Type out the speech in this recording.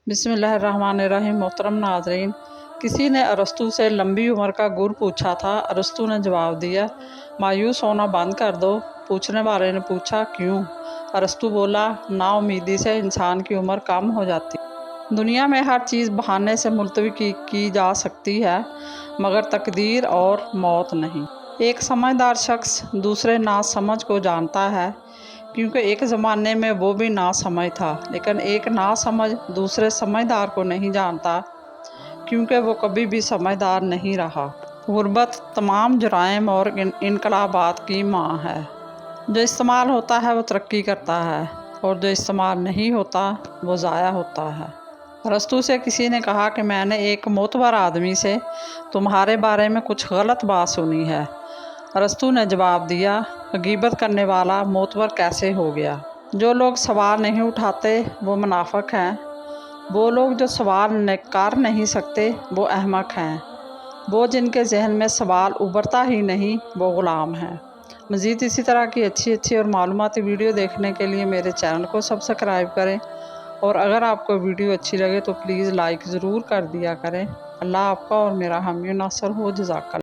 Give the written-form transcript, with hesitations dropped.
बिस्मिल्लाहिर्रहमानिर्रहीम। मोहतरम नाज़रीन, किसी ने अरस्तु से लंबी उम्र का गुर पूछा था। अरस्तु ने जवाब दिया, मायूस होना बंद कर दो। पूछने वाले ने पूछा, क्यों? अरस्तु बोला, नाउमीदी से इंसान की उम्र कम हो जाती। दुनिया में हर चीज़ बहाने से मुलतवी की जा सकती है, मगर तकदीर और मौत नहीं। एक समझदार शख्स दूसरे नासमझ को जानता है, क्योंकि एक ज़माने में वो भी नासमझ था। लेकिन एक नासमझ दूसरे समझदार को नहीं जानता, क्योंकि वो कभी भी समझदार नहीं रहा। गुर्बत तमाम जुराइम और इनकलाबात की माँ है। जो इस्तेमाल होता है वो तरक्की करता है, और जो इस्तेमाल नहीं होता वो ज़ाया होता है। अरस्तु से किसी ने कहा कि मैंने एक मोतबर आदमी से तुम्हारे बारे में कुछ गलत बात सुनी है। अरस्तु ने जवाब दिया, गीबत करने वाला मोतबर कैसे हो गया? जो लोग सवाल नहीं उठाते वो मुनाफिक हैं। वो लोग जो सवाल कर नहीं सकते वो अहमक हैं। वो जिनके जहन में सवाल उभरता ही नहीं वो ग़ुलाम हैं। मज़ीद इसी तरह की अच्छी और मालूमाती वीडियो देखने के लिए मेरे चैनल को सब्सक्राइब करें, और अगर आपको वीडियो अच्छी लगे तो प्लीज़ लाइक ज़रूर कर दिया करें। अल्लाह आपका और मेरा हामी नासर हो। जज़ाकल्लाह।